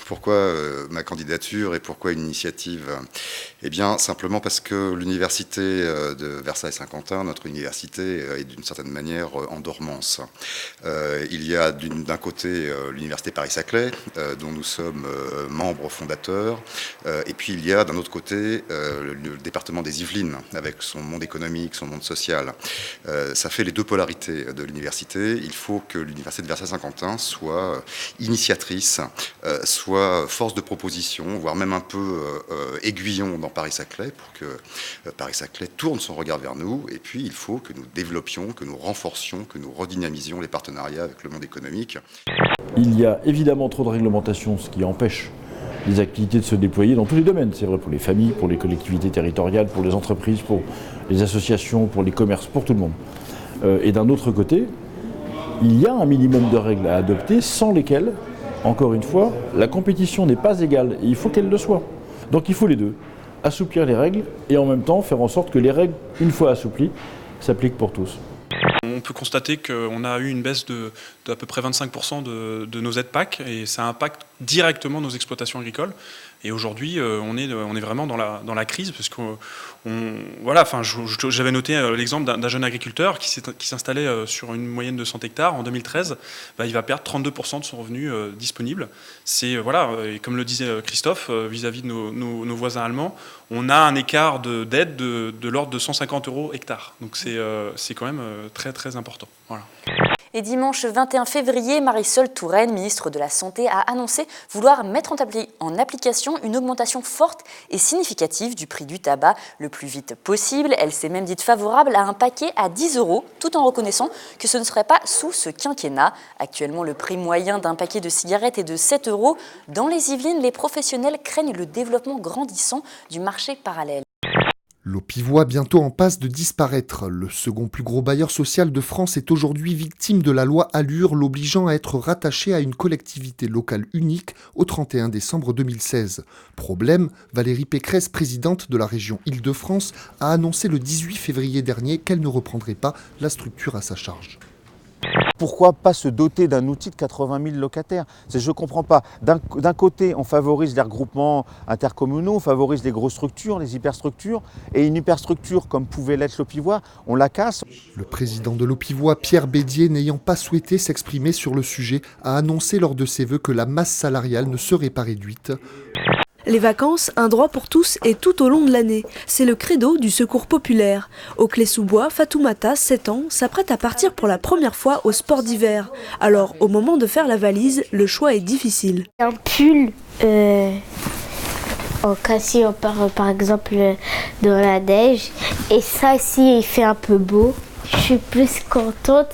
Pourquoi ma candidature et pourquoi une initiative? Eh bien, simplement parce que l'université de Versailles-Saint-Quentin, notre université, est d'une certaine manière en dormance. Il y a d'un côté l'université Paris-Saclay, dont nous sommes membres fondateurs, et puis il y a d'un autre côté le département des Yvelines, avec son monde économique, son monde social. Ça fait les deux polarités de l'université. Il faut que l'université de Versailles-Saint-Quentin soit initiatrice, soit force de proposition, voire même un peu aiguillon dans Paris-Saclay, pour que Paris-Saclay tourne son regard vers nous. Et puis il faut que nous développions, que nous renforcions, que nous redynamisions les partenariats avec le monde économique. Il y a évidemment trop de réglementation, ce qui empêche les activités de se déployer dans tous les domaines. C'est vrai pour les familles, pour les collectivités territoriales, pour les entreprises, pour les associations, pour les commerces, pour tout le monde. Et d'un autre côté, il y a un minimum de règles à adopter sans lesquelles, encore une fois, la compétition n'est pas égale et il faut qu'elle le soit. Donc il faut les deux, assouplir les règles et en même temps faire en sorte que les règles, une fois assouplies, s'appliquent pour tous. On peut constater qu'on a eu une baisse d'à peu près 25% de nos aides PAC et ça impacte directement nos exploitations agricoles. Et aujourd'hui, on est vraiment dans la crise parce que j'avais noté l'exemple d'un jeune agriculteur qui s'installait sur une moyenne de 100 hectares en 2013. Il va perdre 32% de son revenu disponible. Et comme le disait Christophe, vis-à-vis de nos voisins allemands, on a un écart d'aide de l'ordre de 150 € hectare. Donc c'est quand même très très important. Voilà. Et dimanche 21 février, Marisol Touraine, ministre de la Santé, a annoncé vouloir mettre en application une augmentation forte et significative du prix du tabac le plus vite possible. Elle s'est même dite favorable à un paquet à 10 €, tout en reconnaissant que ce ne serait pas sous ce quinquennat. Actuellement, le prix moyen d'un paquet de cigarettes est de 7 €. Dans les Yvelines, les professionnels craignent le développement grandissant du marché parallèle. L'Aupivois, bientôt en passe de disparaître. Le second plus gros bailleur social de France est aujourd'hui victime de la loi Allure, l'obligeant à être rattaché à une collectivité locale unique au 31 décembre 2016. Problème, Valérie Pécresse, présidente de la région Île-de-France, a annoncé le 18 février dernier qu'elle ne reprendrait pas la structure à sa charge. Pourquoi pas se doter d'un outil de 80 000 locataires? Je ne comprends pas. D'un côté, on favorise les regroupements intercommunaux, on favorise les grosses structures, les hyperstructures, et une hyperstructure comme pouvait l'être l'Aupivois, on la casse. Le président de l'Aupivois, Pierre Bédier, n'ayant pas souhaité s'exprimer sur le sujet, a annoncé lors de ses vœux que la masse salariale ne serait pas réduite. Les vacances, un droit pour tous et tout au long de l'année. C'est le credo du Secours populaire. Au Clé-sous-Bois, Fatoumata, 7 ans, s'apprête à partir pour la première fois au sport d'hiver. Alors, au moment de faire la valise, le choix est difficile. Un pull en cas si on part par exemple dans la neige. Et ça, si il fait un peu beau, je suis plus contente,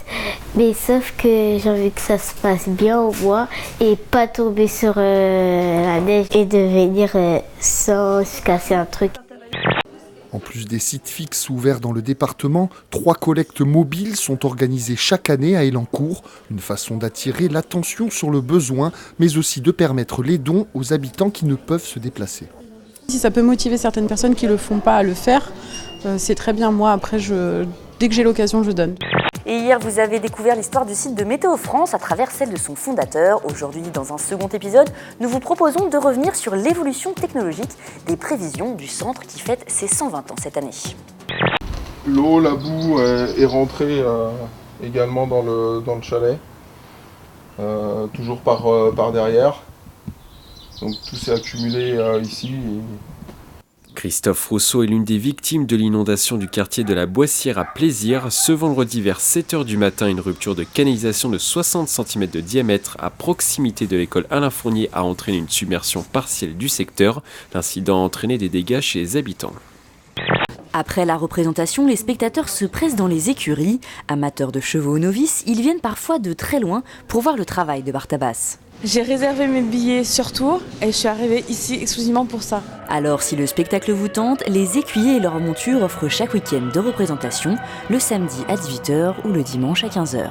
mais sauf que j'ai envie que ça se passe bien au moins et pas tomber sur la neige et de venir sans se casser un truc. En plus des sites fixes ouverts dans le département, 3 collectes mobiles sont organisées chaque année à Elancourt, une façon d'attirer l'attention sur le besoin, mais aussi de permettre les dons aux habitants qui ne peuvent se déplacer. Si ça peut motiver certaines personnes qui ne le font pas à le faire, c'est très bien. Moi, après, dès que j'ai l'occasion, je donne. Et hier, vous avez découvert l'histoire du site de Météo France à travers celle de son fondateur. Aujourd'hui, dans un second épisode, nous vous proposons de revenir sur l'évolution technologique des prévisions du centre qui fête ses 120 ans cette année. L'eau, la boue est rentrée également dans le chalet, toujours par derrière. Donc tout s'est accumulé ici. Christophe Rousseau est l'une des victimes de l'inondation du quartier de la Boissière à Plaisir. Ce vendredi vers 7 h du matin, une rupture de canalisation de 60 cm de diamètre à proximité de l'école Alain Fournier a entraîné une submersion partielle du secteur. L'incident a entraîné des dégâts chez les habitants. Après la représentation, les spectateurs se pressent dans les écuries. Amateurs de chevaux novices, ils viennent parfois de très loin pour voir le travail de Bartabas. J'ai réservé mes billets sur Tours et je suis arrivée ici exclusivement pour ça. Alors si le spectacle vous tente, les écuyers et leurs montures offrent chaque week-end de représentation, le samedi à 18 h ou le dimanche à 15 h.